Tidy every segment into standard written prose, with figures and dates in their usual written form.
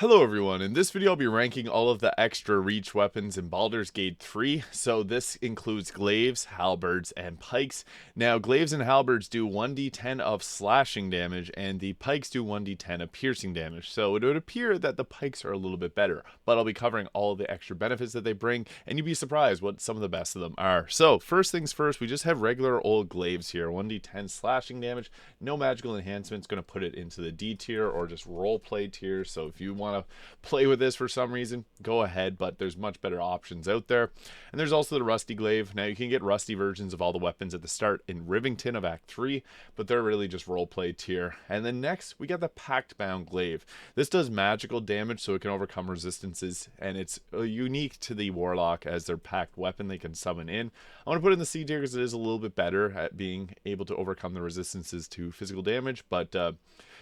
Hello everyone, in this video I'll be ranking all of the extra reach weapons in Baldur's Gate 3, so this includes Glaives, Halberds, and Pikes. Now Glaives and Halberds do 1d10 of slashing damage, and the Pikes do 1d10 of piercing damage, so it would appear that the Pikes are a little bit better, but I'll be covering all of the extra benefits that they bring, and you'd be surprised what some of the best of them are. So first things first, we just have regular old Glaives here, 1d10 slashing damage, no magical enhancements, going to put it into the D tier or just roleplay tier, so if you want to play with this for some reason, go ahead, but there's much better options out there. And there's also the Rusty Glaive. Now you can get rusty versions of all the weapons at the start in Rivington of Act 3, but they're really just roleplay tier. And then next, we got the Pact Bound Glaive. This does magical damage, so it can overcome resistances, and it's unique to the Warlock as their packed weapon they can summon in. I want to put it in the C tier because it is a little bit better at being able to overcome the resistances to physical damage, but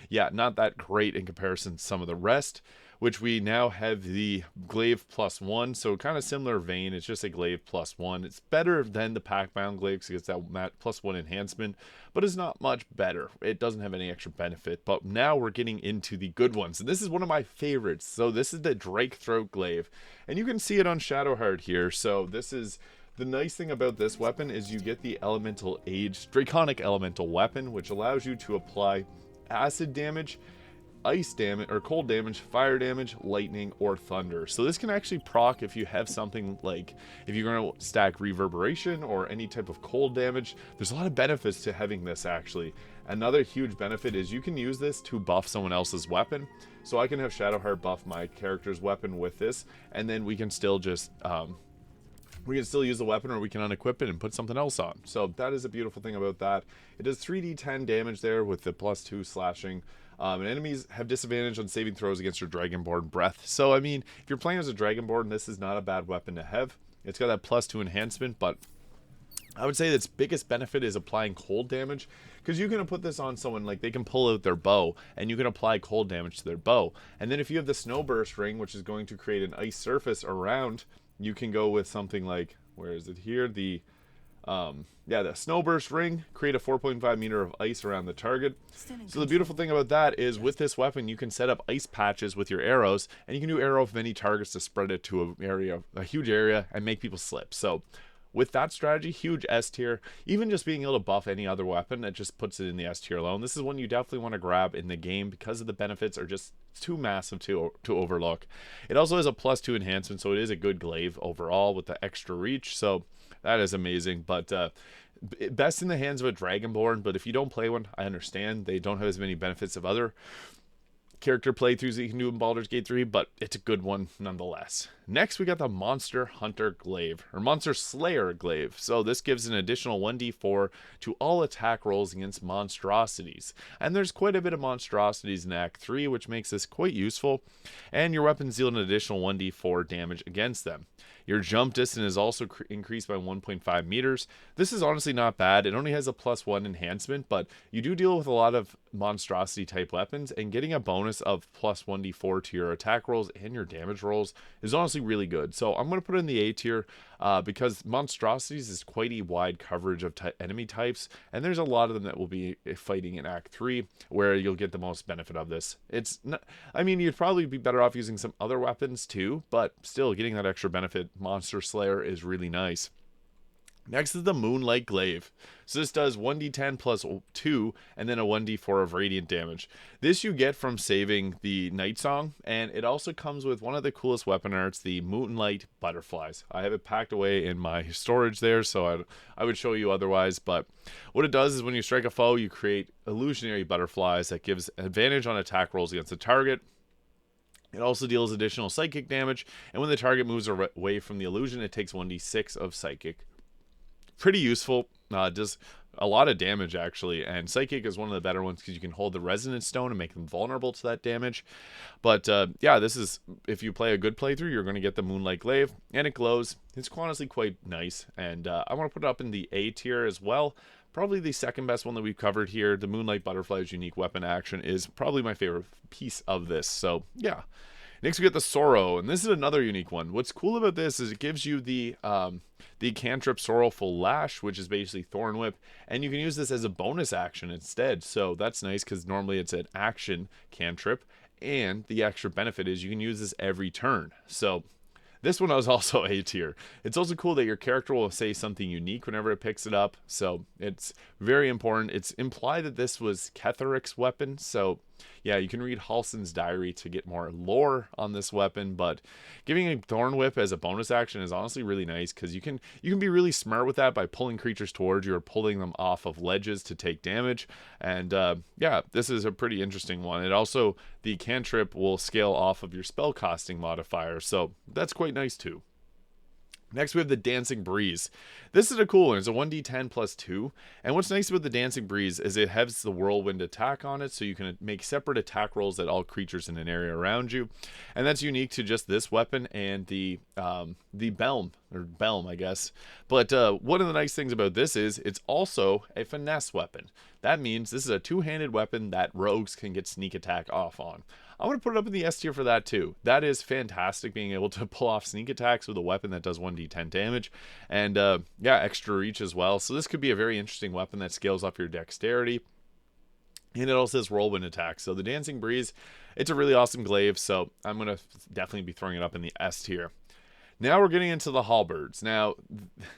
yeah, not that great in comparison to some of the rest, which we now have the Glaive +1, so kind of similar vein. It's just a Glaive +1. It's better than the Pack-Bound Glaive because it's that +1 enhancement, but it's not much better. It doesn't have any extra benefit, but now we're getting into the good ones, and this is one of my favorites. So this is the Drake Throat Glaive, and you can see it on Shadowheart here. So this is... The nice thing about this weapon is you get the Elemental Age, Draconic Elemental Weapon, which allows you to apply acid damage, ice damage, or cold damage, fire damage, lightning, or thunder. So this can actually proc if you have something like, if you're going to stack reverberation or any type of cold damage. There's a lot of benefits to having this actually. Another huge benefit is you can use this to buff someone else's weapon. So I can have Shadowheart buff my character's weapon with this, and then we can still just... we can still use the weapon, or we can unequip it and put something else on. So that is a beautiful thing about that. It does 3d10 damage there with the +2 slashing. And enemies have disadvantage on saving throws against your Dragonborn breath. So, I mean, if you're playing as a Dragonborn, this is not a bad weapon to have. It's got that +2 enhancement, but I would say its biggest benefit is applying cold damage, because you can put this on someone, like they can pull out their bow and you can apply cold damage to their bow. And then if you have the Snowburst ring, which is going to create an ice surface around, you can go with something like, where is it here? The Snowburst ring, create a 4.5 meter of ice around the target. So the beautiful thing about that is with this weapon, you can set up ice patches with your arrows, and you can do arrow of many targets to spread it to a huge area, and make people slip. So with that strategy, huge S tier. Even just being able to buff any other weapon, that just puts it in the S tier alone. This is one you definitely want to grab in the game because of the benefits are just too massive to overlook. It also has a +2 enhancement, so it is a good glaive overall with the extra reach. So that is amazing. But best in the hands of a Dragonborn. But if you don't play one, I understand. They don't have as many benefits of other character playthroughs that you can do in Baldur's Gate 3, but it's a good one nonetheless. Next, we got the Monster Hunter Glaive, or Monster Slayer Glaive. So this gives an additional 1d4 to all attack rolls against monstrosities. And there's quite a bit of monstrosities in Act 3, which makes this quite useful. And your weapons deal an additional 1d4 damage against them. Your jump distance is also increased by 1.5 meters. This is honestly not bad. It only has a +1 enhancement, but you do deal with a lot of monstrosity type weapons, and getting a bonus of +1d4 to your attack rolls and your damage rolls is honestly really good. So I'm going to put it in the A tier because monstrosities is quite a wide coverage of enemy types, and there's a lot of them that will be fighting in Act 3 where you'll get the most benefit of this. It's not, I mean, you'd probably be better off using some other weapons too, but still getting that extra benefit, Monster Slayer, is really nice. Next is the Moonlight Glaive. So this does 1d10 +2 and then a 1d4 of radiant damage. This you get from saving the Night Song, and it also comes with one of the coolest weapon arts, the Moonlight Butterflies. I have it packed away in my storage there, so I would show you otherwise, but what it does is when you strike a foe, you create illusionary butterflies that gives advantage on attack rolls against the target. It also deals additional psychic damage, and when the target moves away from the illusion, it takes 1d6 of psychic. Pretty useful, does a lot of damage actually, and psychic is one of the better ones because you can hold the resonance stone and make them vulnerable to that damage. But yeah, this is, if you play a good playthrough, you're going to get the Moonlight Glaive, and it glows. It's honestly quite nice, and I want to put it up in the A tier as well. Probably the second best one that we've covered here. The Moonlight Butterfly's unique weapon action is probably my favorite piece of this, so yeah. Next we get the Sorrow, and this is another unique one. What's cool about this is it gives you the cantrip Sorrowful Lash, which is basically Thorn Whip, and you can use this as a bonus action instead. So that's nice because normally it's an action cantrip, And the extra benefit is you can use this every turn. So this one was also A tier. It's also cool that your character will say something unique whenever it picks it up, so it's very important. It's implied that this was Ketheric's weapon, so yeah, you can read Halsin's diary to get more lore on this weapon, but giving a Thorn Whip as a bonus action is honestly really nice because you can be really smart with that by pulling creatures towards you or pulling them off of ledges to take damage. And yeah, this is a pretty interesting one. It also, the cantrip will scale off of your spell costing modifier, so that's quite nice too. Next, we have the Dancing Breeze. This is a cool one. It's a 1d10 plus 2. And what's nice about the Dancing Breeze is it has the whirlwind attack on it, so you can make separate attack rolls at all creatures in an area around you. And that's unique to just this weapon and the Belm, or Belm, I guess. But one of the nice things about this is it's also a finesse weapon. That means this is a two-handed weapon that rogues can get sneak attack off on. I'm going to put it up in the S tier for that too. That is fantastic, being able to pull off sneak attacks with a weapon that does 1d10 damage. And yeah, extra reach as well. So this could be a very interesting weapon that scales up your dexterity. And it also has whirlwind attack. So the Dancing Breeze, it's a really awesome glaive. So I'm going to definitely be throwing it up in the S tier. Now we're getting into the Halberds. Now,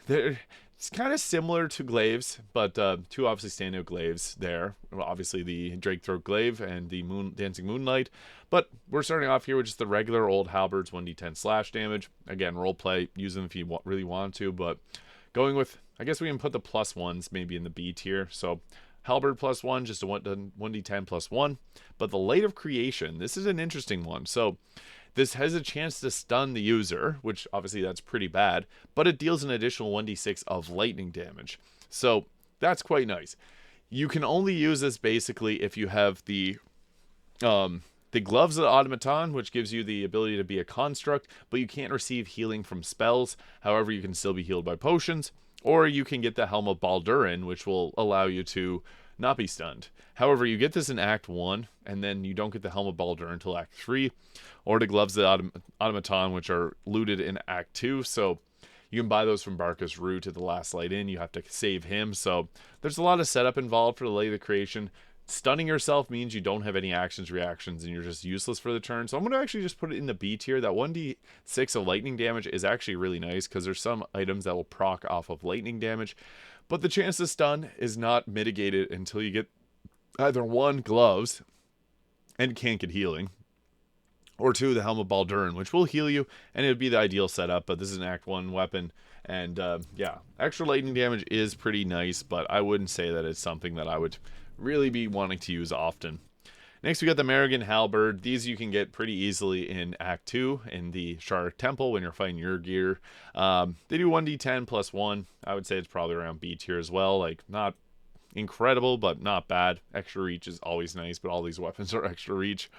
it's kind of similar to Glaives, but two obviously standout Glaives there. Well, obviously the Drake Throat Glaive and the Dancing Moonlight. But we're starting off here with just the regular old Halberds 1d10 slash damage. Again, roleplay, use them if you really want to, but going with, I guess we can put the plus ones maybe in the B tier. So Halberd plus 1, just a 1d10 plus 1. But the Light of Creation, this is an interesting one. So this has a chance to stun the user, which obviously that's pretty bad, but it deals an additional 1d6 of lightning damage. So that's quite nice. You can only use this basically if you have the Gloves of the Automaton, which gives you the ability to be a construct, but you can't receive healing from spells. However, you can still be healed by potions, or you can get the Helm of Baldur, which will allow you to not be stunned. However, you get this in Act 1, and then you don't get the Helm of Baldur until Act 3, or the Gloves of the Automaton, which are looted in Act 2, so you can buy those from Barcus Root at the Last Light Inn. You have to save him, so there's a lot of setup involved for the Light of Creation. Stunning yourself means you don't have any actions, reactions, and you're just useless for the turn. So I'm going to actually just put it in the B tier. That 1d6 of lightning damage is actually really nice because there's some items that will proc off of lightning damage. But the chance to stun is not mitigated until you get either 1, Gloves, and can't get healing, or 2, the Helm of Baldur, which will heal you, and it would be the ideal setup, but this is an Act 1 weapon. And yeah, extra lightning damage is pretty nice, but I wouldn't say that it's something that I would really be wanting to use often. Next, we got the Merrigan Halberd. These you can get pretty easily in Act 2 in the Shar Temple when you're fighting your gear. They do 1d10 plus 1. I would say it's probably around B tier as well. Like, not incredible, but not bad. Extra reach is always nice, but all these weapons are extra reach.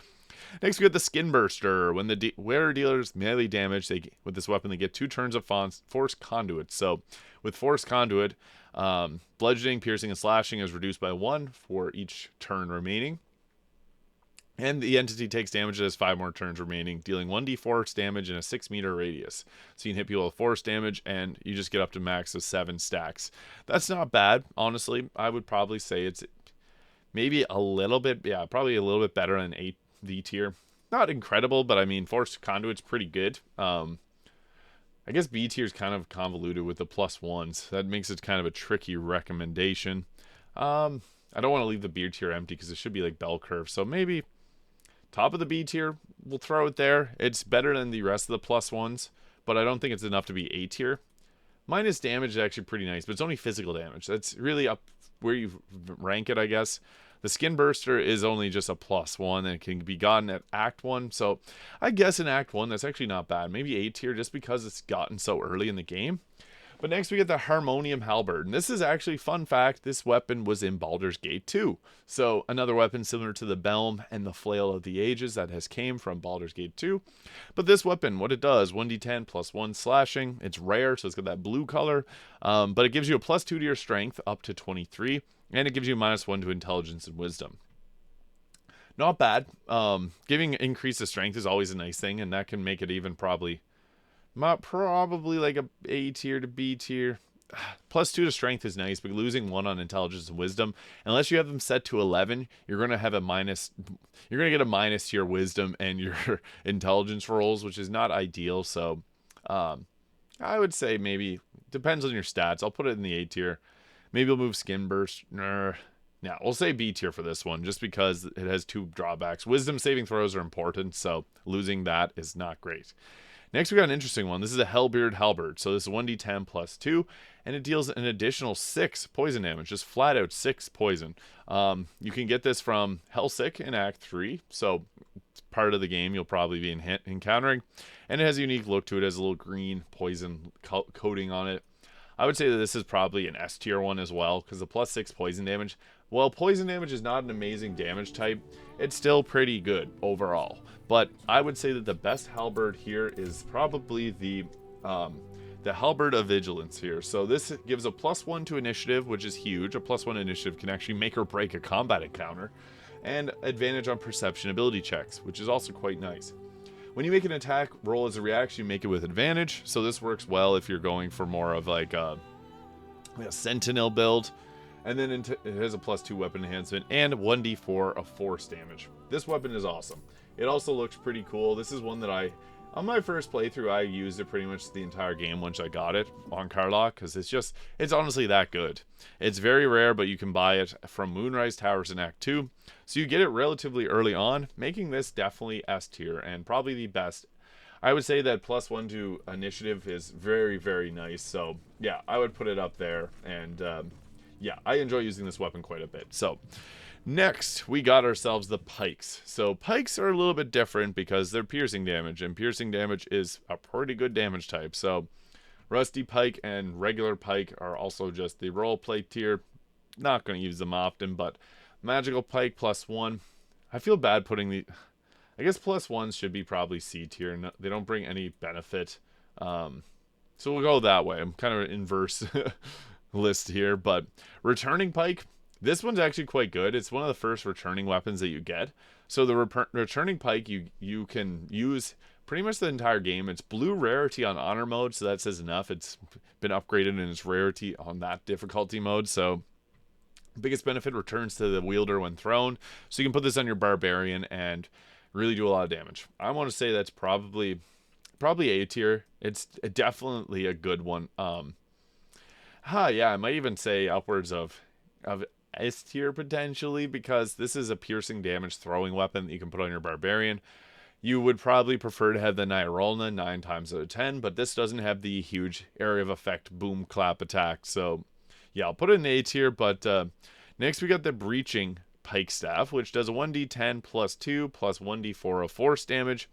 Next, we got the Skin Burster. When the wearer dealers melee damage, with this weapon, they get 2 turns of Force Conduit. So, with Force Conduit, bludgeoning, piercing, and slashing is reduced by 1 for each turn remaining. And the entity takes damage that has 5 more turns remaining, dealing 1d force damage in a 6-meter radius. So you can hit people with force damage, and you just get up to max of 7 stacks. That's not bad, honestly. I would probably say it's maybe a little bit, yeah, probably a little bit better than 8D tier. Not incredible, but I mean, Force Conduit's pretty good. I guess B tier is kind of convoluted with the plus 1s. That makes it kind of a tricky recommendation. I don't want to leave the B tier empty because it should be like bell curve. So maybe top of the B tier, we'll throw it there. It's better than the rest of the plus 1s, but I don't think it's enough to be A tier. Minus damage is actually pretty nice, but it's only physical damage. That's really up where you rank it, I guess. The Skin Burster is only just a plus 1 and it can be gotten at Act 1. So I guess in Act 1, that's actually not bad. Maybe A tier just because it's gotten so early in the game. But next we get the Harmonium Halberd. And this is actually, fun fact, this weapon was in Baldur's Gate 2. So another weapon similar to the Belm and the Flail of the Ages that has came from Baldur's Gate 2. But this weapon, what it does, 1d10 plus 1 slashing. It's rare, so it's got that blue color. But it gives you a plus 2 to your strength up to 23. And it gives you minus 1 to intelligence and wisdom. Not bad. Giving increase of strength is always a nice thing, and that can make it even probably like a A tier to B tier. +2 to strength is nice, but losing 1 on intelligence and wisdom, unless you have them set to 11, you're going to have a minus. You're going to get a minus to your wisdom and your intelligence rolls, which is not ideal. So, I would say maybe depends on your stats. I'll put it in the A tier. Maybe we'll move skin burst. Yeah, we'll say B tier for this one, just because it has 2 drawbacks. Wisdom saving throws are important, so losing that is not great. Next, we got an interesting one. This is a Hellbeard Halberd. So this is 1d10 +2, and it deals an additional 6 poison damage, just flat out 6 poison. You can get this from Hellsick in Act 3, so it's part of the game you'll probably be encountering. And it has a unique look to it. It has a little green poison coating on it. I would say that this is probably an S tier one as well, because the +6 poison damage, well, poison damage is not an amazing damage type. It's still pretty good overall. But I would say that the best halberd here is probably the Halberd of Vigilance here. So this gives a +1 to initiative, which is huge. A +1 initiative can actually make or break a combat encounter. And advantage on perception ability checks, which is also quite nice. When you make an attack roll as a reaction, you make it with advantage. So this works well if you're going for more of like a Sentinel build. And then it has a +2 weapon enhancement and 1d4 of force damage. This weapon is awesome. It also looks pretty cool. This is one that on my first playthrough, I used it pretty much the entire game once I got it on Carlock, because it's honestly that good. It's very rare, but you can buy it from Moonrise Towers in Act 2. So you get it relatively early on, making this definitely S tier and probably the best. I would say that +1 to initiative is very, very nice. So yeah, I would put it up there. And yeah, I enjoy using this weapon quite a bit. So next, we got ourselves the Pikes. So Pikes are a little bit different because they're piercing damage, and piercing damage is a pretty good damage type. So Rusty Pike and regular Pike are also just the role play tier. Not going to use them often, but Magical Pike +1. I feel bad putting the... I guess +1s should be probably C tier. No, they don't bring any benefit. So we'll go that way. I'm kind of an inverse list here, but Returning Pike... This one's actually quite good. It's one of the first returning weapons that you get. So the returning pike you can use pretty much the entire game. It's blue rarity on honor mode, so that says enough. It's been upgraded in its rarity on that difficulty mode. So biggest benefit, returns to the wielder when thrown. So you can put this on your barbarian and really do a lot of damage. I want to say that's probably A tier. It's definitely a good one. Yeah, I might even say upwards of S tier potentially, because this is a piercing damage throwing weapon that you can put on your barbarian. You would probably prefer to have the Nyrolna 9 times out of 10, but this doesn't have the huge area of effect boom clap attack. So yeah, I'll put it in A tier. But next we got the Breaching Pike Staff, which does a 1d10 +2 plus 1d4 of force damage.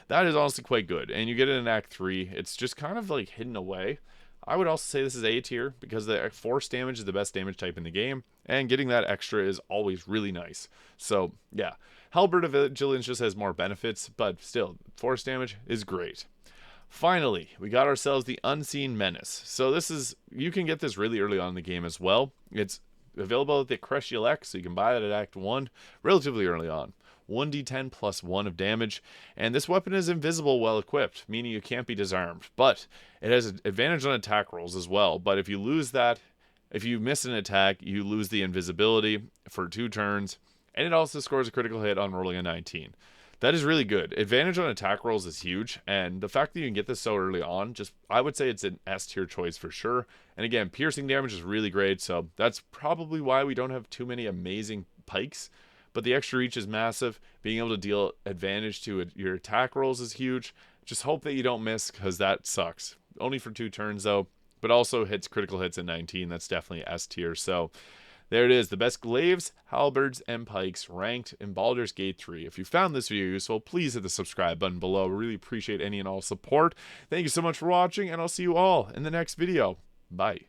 That is honestly quite good, and you get it in Act 3. It's just kind of like hidden away. I would also say this is A tier because the force damage is the best damage type in the game, and getting that extra is always really nice. So yeah, Halberd of Vigilance just has more benefits, but still, force damage is great. Finally, we got ourselves the Unseen Menace. So you can get this really early on in the game as well. It's available at the Crescial X, so you can buy it at Act 1 relatively early on. 1d10 +1 of damage, and this weapon is invisible while equipped, meaning you can't be disarmed, but it has an advantage on attack rolls as well. But if you lose that, if you miss an attack, you lose the invisibility for 2 turns, and it also scores a critical hit on rolling a 19. That is really good. Advantage on attack rolls is huge, and the fact that you can get this so early on, I would say it's an S tier choice for sure. And again, piercing damage is really great, so that's probably why we don't have too many amazing pikes. But the extra reach is massive. Being able to deal advantage to your attack rolls is huge. Just hope that you don't miss, because that sucks. Only for 2 turns though, but also hits critical hits at 19. That's definitely S tier. So there it is, the best glaives, halberds, and pikes ranked in Baldur's Gate 3. If you found this video useful, please hit the subscribe button below. We really appreciate any and all support. Thank you so much for watching, and I'll see you all in the next video. Bye.